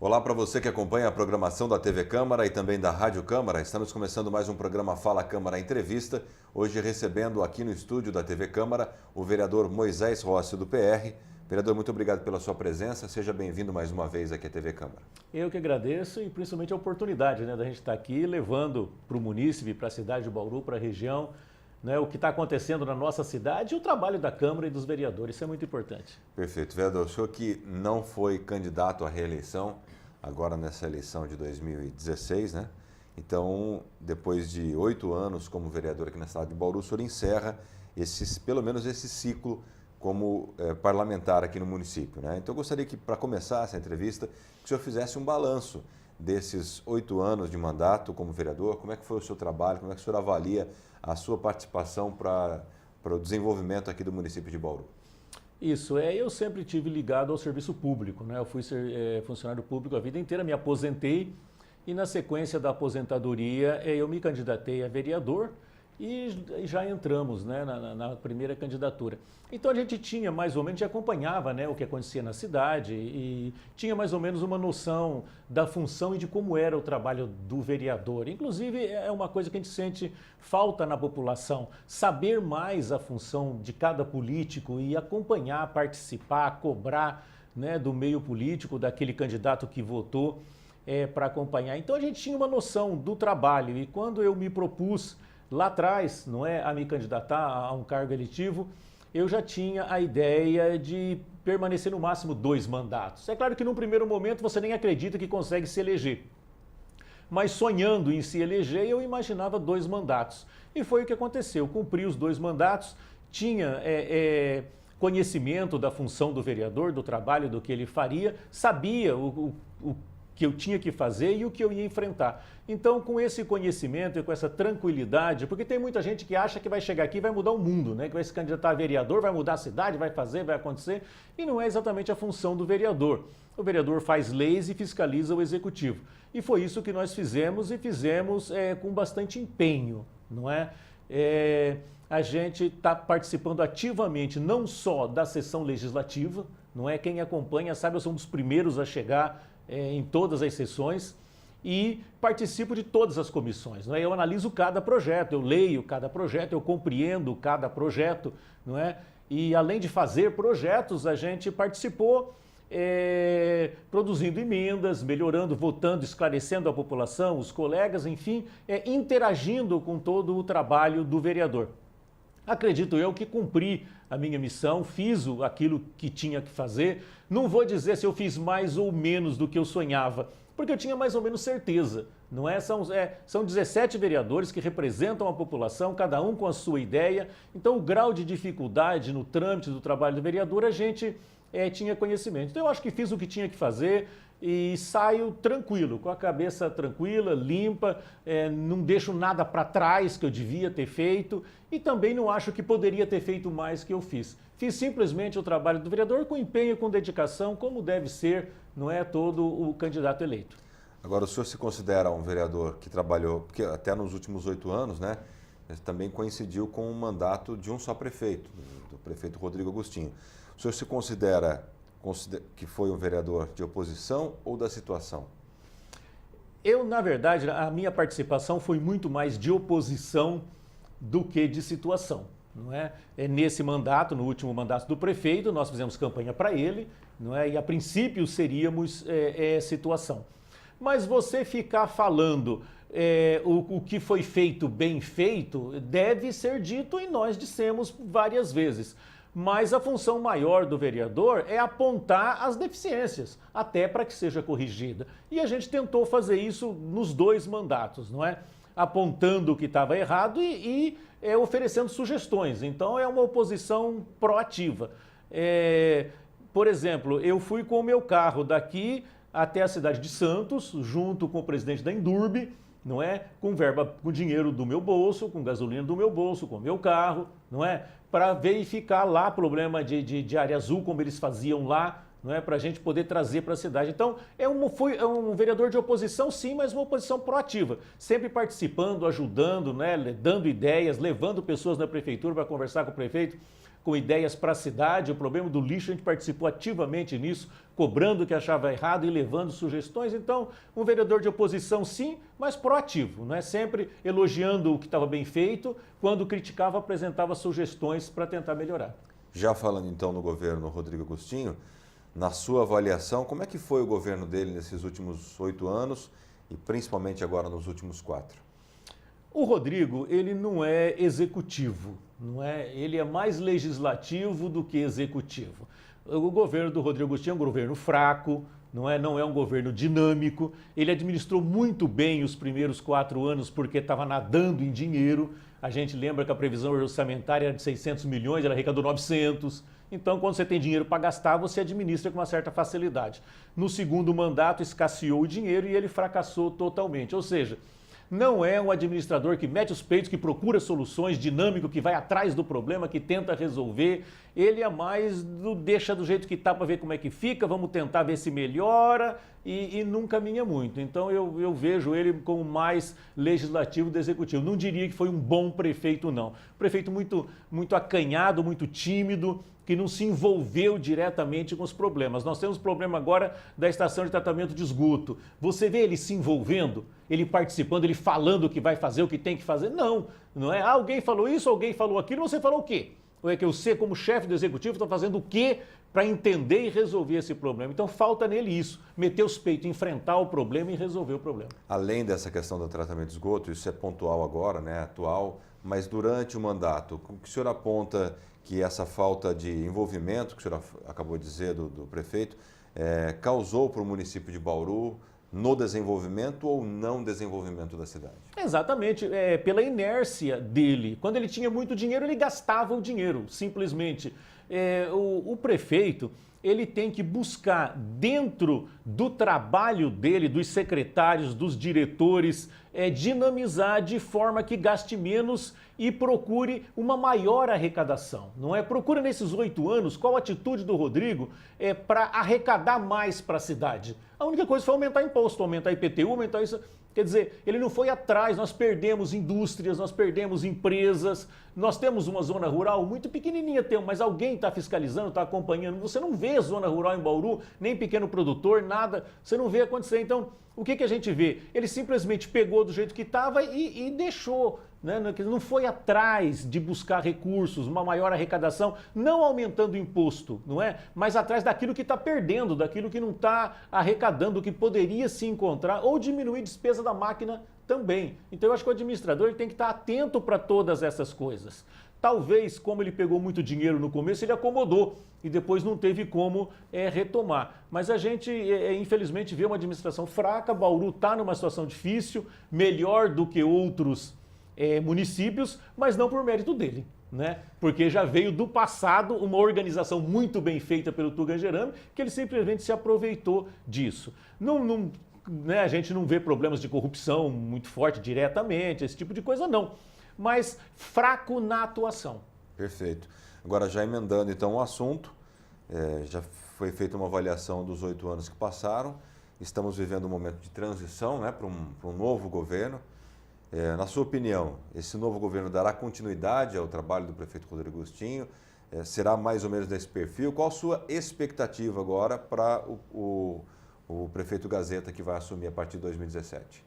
Olá para você que acompanha a programação da TV Câmara e também da Rádio Câmara. Estamos começando mais um programa Fala Câmara Entrevista. Hoje recebendo aqui no estúdio da TV Câmara o vereador Moisés Rossi do PR. Vereador, muito obrigado pela sua presença. Seja bem-vindo mais uma vez aqui à TV Câmara. Eu que agradeço e principalmente a oportunidade da gente estar aqui levando para o munícipe, para a cidade de Bauru, para a região, o que está acontecendo na nossa cidade e o trabalho da Câmara e dos vereadores. Isso é muito importante. Perfeito. Vereador, o senhor que não foi candidato à reeleição, agora nessa eleição de 2016, né? Então, depois de 8 anos como vereador aqui na cidade de Bauru, o senhor encerra pelo menos esse ciclo como parlamentar aqui no município, né? Então, eu gostaria que, para começar essa entrevista, que o senhor fizesse um balanço desses 8 anos de mandato como vereador. Como é que foi o seu trabalho? Como é que o senhor avalia a sua participação para o desenvolvimento aqui do município de Bauru? Isso, eu sempre tive ligado ao serviço público, né? Eu fui funcionário público a vida inteira, me aposentei e na sequência da aposentadoria eu me candidatei a vereador e já entramos, né, na primeira candidatura. Então a gente tinha mais ou menos, a gente acompanhava, né, o que acontecia na cidade e tinha mais ou menos uma noção da função e de como era o trabalho do vereador. Inclusive é uma coisa que a gente sente falta na população, saber mais a função de cada político e acompanhar, participar, cobrar, né, do meio político, daquele candidato que votou para acompanhar. Então a gente tinha uma noção do trabalho e quando eu me propus lá atrás, a me candidatar a um cargo eletivo, eu já tinha a ideia de permanecer no máximo 2 mandatos. É claro que num primeiro momento você nem acredita que consegue se eleger. Mas sonhando em se eleger, eu imaginava 2 mandatos. E foi o que aconteceu. Cumpri os 2 mandatos, tinha conhecimento da função do vereador, do trabalho, do que ele faria, sabia o que eu tinha que fazer e o que eu ia enfrentar. Então, com esse conhecimento e com essa tranquilidade, porque tem muita gente que acha que vai chegar aqui e vai mudar o mundo, né? Que vai se candidatar a vereador, vai mudar a cidade, vai fazer, vai acontecer, e não é exatamente a função do vereador. O vereador faz leis e fiscaliza o executivo. E foi isso que nós fizemos e fizemos com bastante empenho, não é? A gente está participando ativamente não só da sessão legislativa, não é? Quem acompanha sabe, eu sou um dos primeiros a chegar em todas as sessões e participo de todas as comissões. Não é? Eu analiso cada projeto, eu leio cada projeto, eu compreendo cada projeto, não é? E além de fazer projetos, a gente participou produzindo emendas, melhorando, votando, esclarecendo a população, os colegas, enfim, interagindo com todo o trabalho do vereador. Acredito eu que cumpri a minha missão, fiz aquilo que tinha que fazer. Não vou dizer se eu fiz mais ou menos do que eu sonhava, porque eu tinha mais ou menos certeza, não é? São 17 vereadores que representam a população, cada um com a sua ideia. Então o grau de dificuldade no trâmite do trabalho do vereador a gente tinha conhecimento. Então eu acho que fiz o que tinha que fazer e saio tranquilo, com a cabeça tranquila, limpa, não deixo nada para trás que eu devia ter feito e também não acho que poderia ter feito mais que eu fiz. Fiz simplesmente o trabalho do vereador com empenho, com dedicação, como deve ser, não é, todo o candidato eleito. Agora, o senhor se considera um vereador que trabalhou, porque até nos últimos 8 anos, né, também coincidiu com o mandato de um só prefeito, do prefeito Rodrigo Agostinho. O senhor se considera que foi um vereador de oposição ou da situação? Eu, na verdade, a minha participação foi muito mais de oposição do que de situação, não é? Nesse mandato, no último mandato do prefeito, nós fizemos campanha para ele, não é? E a princípio seríamos situação. Mas você ficar falando o que foi feito bem feito deve ser dito e nós dissemos várias vezes. Mas a função maior do vereador é apontar as deficiências, até para que seja corrigida. E a gente tentou fazer isso nos 2 mandatos, não é? Apontando o que estava errado e oferecendo sugestões. Então é uma oposição proativa. Por exemplo, eu fui com o meu carro daqui até a cidade de Santos, junto com o presidente da Endurbe, não é? Com verba, com dinheiro do meu bolso, com gasolina do meu bolso, com o meu carro, não é? Para verificar lá problema de área azul, como eles faziam lá, não é? Para a gente poder trazer para a cidade. Então, foi um vereador de oposição, sim, mas uma oposição proativa, sempre participando, ajudando, né? Dando ideias, levando pessoas na prefeitura para conversar com o prefeito. com ideias para a cidade. O problema do lixo, a gente participou ativamente nisso, cobrando o que achava errado e levando sugestões. Então, um vereador de oposição, sim, mas proativo, não é sempre elogiando o que estava bem feito, quando criticava, apresentava sugestões para tentar melhorar. Já falando então no governo Rodrigo Agostinho, na sua avaliação, como é que foi o governo dele nesses últimos 8 anos e principalmente agora nos últimos 4? O Rodrigo, ele não é executivo, não é? Ele é mais legislativo do que executivo. O governo do Rodrigo Agostinho é um governo fraco, não é um governo dinâmico. Ele administrou muito bem os primeiros 4 anos porque estava nadando em dinheiro. A gente lembra que a previsão orçamentária era de 600 milhões, ele arrecadou 900. Então, quando você tem dinheiro para gastar, você administra com uma certa facilidade. No segundo mandato, escasseou o dinheiro e ele fracassou totalmente. Ou seja, não é um administrador que mete os peitos, que procura soluções, dinâmico, que vai atrás do problema, que tenta resolver. Ele é mais do deixa do jeito que está para ver como é que fica, vamos tentar ver se melhora e não caminha muito. Então eu vejo ele como mais legislativo do executivo. Não diria que foi um bom prefeito, não. Prefeito muito acanhado, muito tímido, que não se envolveu diretamente com os problemas. Nós temos problema agora da estação de tratamento de esgoto. Você vê ele se envolvendo, ele participando, ele falando o que vai fazer, o que tem que fazer? Não é. Alguém falou isso, alguém falou aquilo, você falou o quê? Ou é que você, como chefe do executivo, está fazendo o quê para entender e resolver esse problema? Então falta nele isso, meter os peitos, enfrentar o problema e resolver o problema. Além dessa questão do tratamento de esgoto, isso é pontual agora, né, atual, mas durante o mandato, o que o senhor aponta que essa falta de envolvimento, que o senhor acabou de dizer do prefeito, causou para o município de Bauru no desenvolvimento ou não desenvolvimento da cidade? Exatamente, pela inércia dele. Quando ele tinha muito dinheiro, ele gastava o dinheiro, simplesmente. O prefeito, ele tem que buscar dentro do trabalho dele, dos secretários, dos diretores, dinamizar de forma que gaste menos e procure uma maior arrecadação, não é? Procura nesses 8 anos qual a atitude do Rodrigo para arrecadar mais para a cidade. A única coisa foi aumentar imposto, aumentar IPTU, aumentar isso. Quer dizer, ele não foi atrás, nós perdemos indústrias, nós perdemos empresas, nós temos uma zona rural muito pequenininha, mas alguém está fiscalizando, está acompanhando. Você não vê zona rural em Bauru, nem pequeno produtor, nada, você não vê acontecer. Então, o que a gente vê? Ele simplesmente pegou do jeito que estava e deixou. Né? Não foi atrás de buscar recursos, uma maior arrecadação, não aumentando o imposto, não é? Mas atrás daquilo que está perdendo, daquilo que não está arrecadando, que poderia se encontrar, ou diminuir despesa da máquina também. Então eu acho que o administrador ele tem que estar atento para todas essas coisas. Talvez, como ele pegou muito dinheiro no começo, ele acomodou e depois não teve como retomar. Mas a gente, infelizmente, vê uma administração fraca. Bauru está numa situação difícil, melhor do que outros municípios, mas não por mérito dele, né? Porque já veio do passado uma organização muito bem feita pelo Tugangerame, que ele simplesmente se aproveitou disso. A gente não vê problemas de corrupção muito forte diretamente, esse tipo de coisa não, mas fraco na atuação. Perfeito. Agora já emendando então o assunto, já foi feita uma avaliação dos 8 anos que passaram, estamos vivendo um momento de transição, né, para um novo governo. Na sua opinião, esse novo governo dará continuidade ao trabalho do prefeito Rodrigo Agostinho? Será mais ou menos desse perfil? Qual a sua expectativa agora para o prefeito Gazeta que vai assumir a partir de 2017?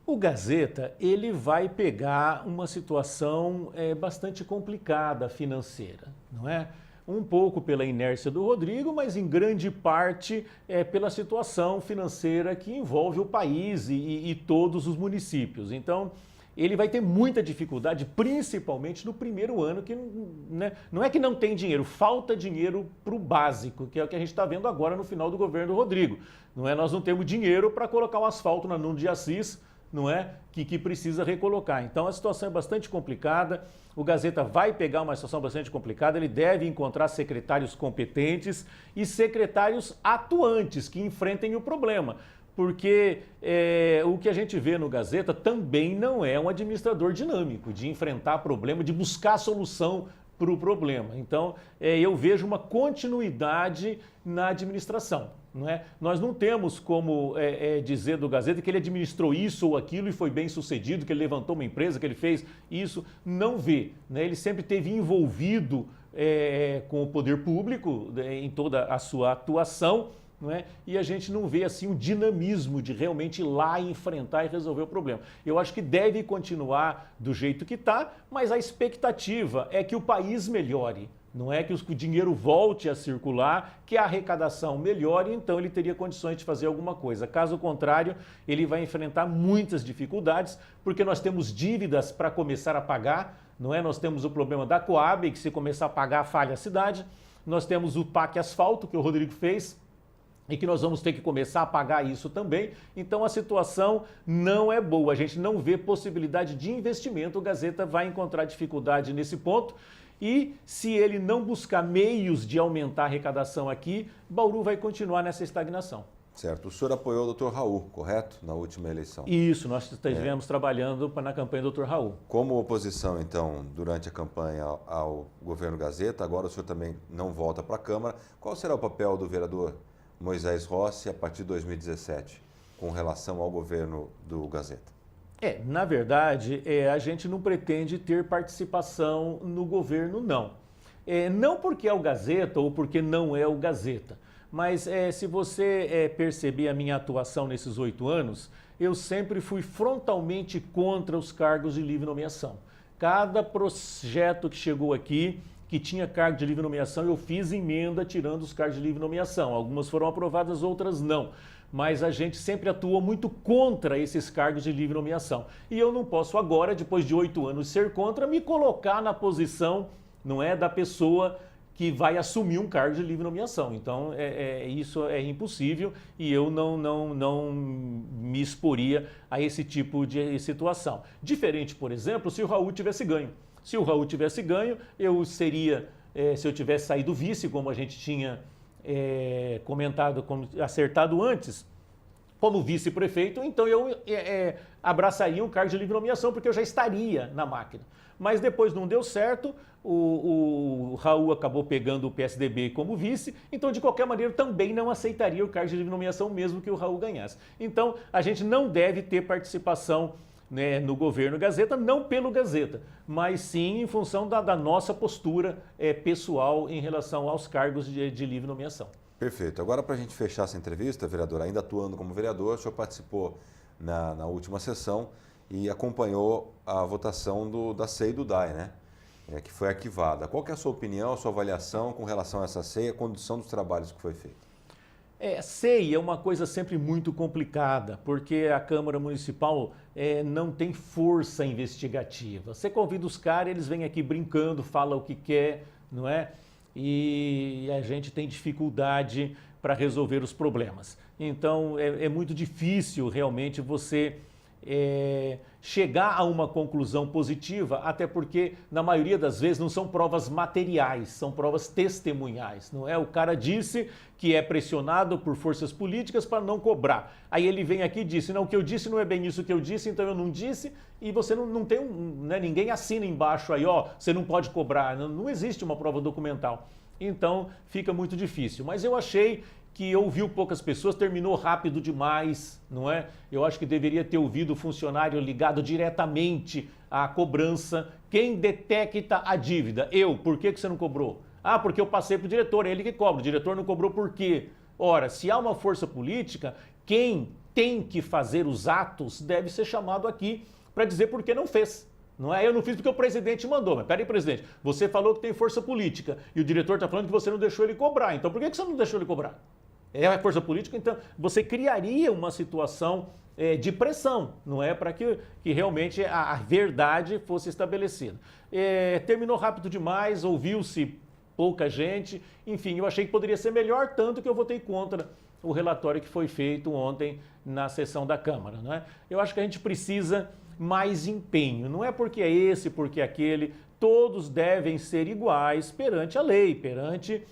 O Gazeta, ele vai pegar uma situação bastante complicada financeira, não é? Um pouco pela inércia do Rodrigo, mas em grande parte pela situação financeira que envolve o país e todos os municípios. Então, ele vai ter muita dificuldade, principalmente no primeiro ano, que né, não é que não tem dinheiro, falta dinheiro para o básico, que é o que a gente está vendo agora no final do governo do Rodrigo. Não é? Nós não temos dinheiro para colocar um asfalto na Nuno de Assis, não é? Que precisa recolocar. Então a situação é bastante complicada, o Gazeta vai pegar uma situação bastante complicada, ele deve encontrar secretários competentes e secretários atuantes que enfrentem o problema. Porque o que a gente vê no Gazeta também não é um administrador dinâmico, de enfrentar problema, de buscar solução para o problema. Então, eu vejo uma continuidade na administração. Não é? Nós não temos como dizer do Gazeta que ele administrou isso ou aquilo e foi bem sucedido, que ele levantou uma empresa, que ele fez isso. Não vê. Né? Ele sempre esteve envolvido com o poder público em toda a sua atuação, não é? E a gente não vê assim um dinamismo de realmente ir lá enfrentar e resolver o problema. Eu acho que deve continuar do jeito que está, mas a expectativa é que o país melhore. Não é que o dinheiro volte a circular, que a arrecadação melhore, então ele teria condições de fazer alguma coisa. Caso contrário, ele vai enfrentar muitas dificuldades, porque nós temos dívidas para começar a pagar, não é? Nós temos o problema da Coab, que se começar a pagar, falha a cidade. Nós temos o PAC Asfalto, que o Rodrigo fez, e que nós vamos ter que começar a pagar isso também. Então a situação não é boa, a gente não vê possibilidade de investimento, o Gazeta vai encontrar dificuldade nesse ponto. E se ele não buscar meios de aumentar a arrecadação aqui, Bauru vai continuar nessa estagnação. Certo. O senhor apoiou o Dr. Raul, correto? Na última eleição. Isso, nós estivemos trabalhando na campanha do Dr. Raul. Como oposição, então, durante a campanha ao governo Gazeta, agora o senhor também não volta para a Câmara. Qual será o papel do vereador Moisés Rossi a partir de 2017 com relação ao governo do Gazeta? Na verdade, a gente não pretende ter participação no governo, não. Não porque é o Gazeta ou porque não é o Gazeta, mas se você perceber a minha atuação nesses 8 anos, eu sempre fui frontalmente contra os cargos de livre nomeação. Cada projeto que chegou aqui, que tinha cargo de livre nomeação, eu fiz emenda tirando os cargos de livre nomeação. Algumas foram aprovadas, outras não. Mas a gente sempre atuou muito contra esses cargos de livre nomeação. E eu não posso agora, depois de 8 anos, ser contra, me colocar na posição, não é, da pessoa que vai assumir um cargo de livre nomeação. Então, isso é impossível e eu não me exporia a esse tipo de situação. Diferente, por exemplo, se o Raul tivesse ganho. Se o Raul tivesse ganho, eu seria, se eu tivesse saído vice, como a gente tinha comentado, acertado antes, como vice-prefeito, então eu abraçaria um cargo de livre nomeação, porque eu já estaria na máquina. Mas depois não deu certo, o Raul acabou pegando o PSDB como vice, então de qualquer maneira eu também não aceitaria o cargo de livre nomeação, mesmo que o Raul ganhasse. Então a gente não deve ter participação, né, no governo Gazeta, não pelo Gazeta, mas sim em função da nossa postura pessoal em relação aos cargos de livre nomeação. Perfeito. Agora, para a gente fechar essa entrevista, vereador, ainda atuando como vereador, o senhor participou na última sessão e acompanhou a votação da CEI e do DAI, né? Que foi arquivada. Qual que é a sua opinião, a sua avaliação com relação a essa CEI e a condução dos trabalhos que foi feita? CEI é uma coisa sempre muito complicada, porque a Câmara Municipal não tem força investigativa. Você convida os caras, eles vêm aqui brincando, falam o que quer, não é? E a gente tem dificuldade para resolver os problemas. Então, é muito difícil realmente você chegar a uma conclusão positiva, até porque, na maioria das vezes, não são provas materiais, são provas testemunhais, não é? O cara disse que é pressionado por forças políticas para não cobrar. Aí ele vem aqui e disse, não, o que eu disse não é bem isso que eu disse, então eu não disse, e você não tem, né, ninguém assina embaixo aí, ó, você não pode cobrar, não existe uma prova documental. Então, fica muito difícil. Mas eu achei que ouviu poucas pessoas, terminou rápido demais, não é? Eu acho que deveria ter ouvido o funcionário ligado diretamente à cobrança. Quem detecta a dívida? Eu. Por que você não cobrou? Ah, porque eu passei para o diretor, é ele que cobra. O diretor não cobrou por quê? Ora, se há uma força política, quem tem que fazer os atos deve ser chamado aqui para dizer por que não fez. Não é? Eu não fiz porque o presidente mandou. Mas peraí, presidente, você falou que tem força política e o diretor está falando que você não deixou ele cobrar. Então por que você não deixou ele cobrar? É a força política, então você criaria uma situação de pressão, não é? Para que realmente a verdade fosse estabelecida. Terminou rápido demais, ouviu-se pouca gente, enfim, eu achei que poderia ser melhor, tanto que eu votei contra o relatório que foi feito ontem na sessão da Câmara, não é? Eu acho que a gente precisa mais empenho, não é porque é esse, porque é aquele, todos devem ser iguais perante a lei, perante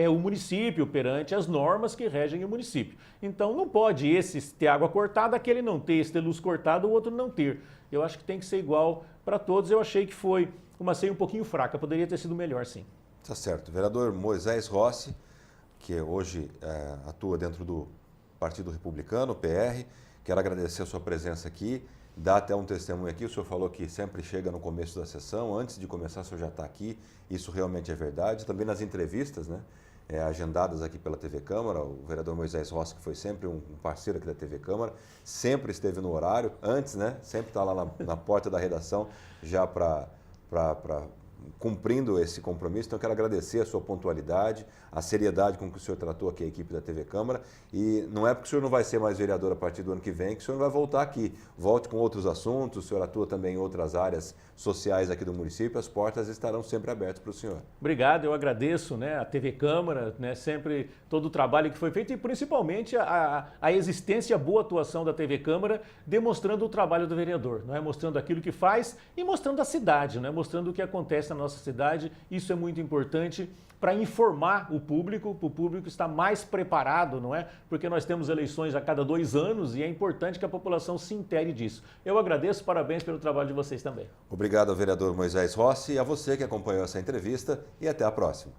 o município, perante as normas que regem o município. Então não pode esse ter água cortada, aquele não ter, esse ter luz cortada, o outro não ter. Eu acho que tem que ser igual para todos. Eu achei que foi uma ceia um pouquinho fraca, poderia ter sido melhor sim. Tá certo. Vereador Moisés Rossi, que hoje atua dentro do Partido Republicano, PR, quero agradecer a sua presença aqui, dar até um testemunho aqui, o senhor falou que sempre chega no começo da sessão, antes de começar o senhor já está aqui, isso realmente é verdade, também nas entrevistas, né? Agendadas aqui pela TV Câmara, o vereador Moisés Rossi, que foi sempre um parceiro aqui da TV Câmara, sempre esteve no horário, antes, né? Sempre está lá na porta da redação, já para cumprindo esse compromisso. Então, eu quero agradecer a sua pontualidade, a seriedade com que o senhor tratou aqui a equipe da TV Câmara. E não é porque o senhor não vai ser mais vereador a partir do ano que vem que o senhor não vai voltar aqui. Volte com outros assuntos, o senhor atua também em outras áreas sociais aqui do município, as portas estarão sempre abertas para o senhor. Obrigado, eu agradeço, né, a TV Câmara, né, sempre todo o trabalho que foi feito e principalmente a existência e a boa atuação da TV Câmara, demonstrando o trabalho do vereador, não é? Mostrando aquilo que faz e mostrando a cidade, né? Mostrando o que acontece na nossa cidade. Isso é muito importante para informar o público estar mais preparado, não é? Porque nós temos eleições a cada 2 anos e é importante que a população se intere disso. Eu agradeço, parabéns pelo trabalho de vocês também. Obrigado ao vereador Moisés Rossi e a você que acompanhou essa entrevista e até a próxima.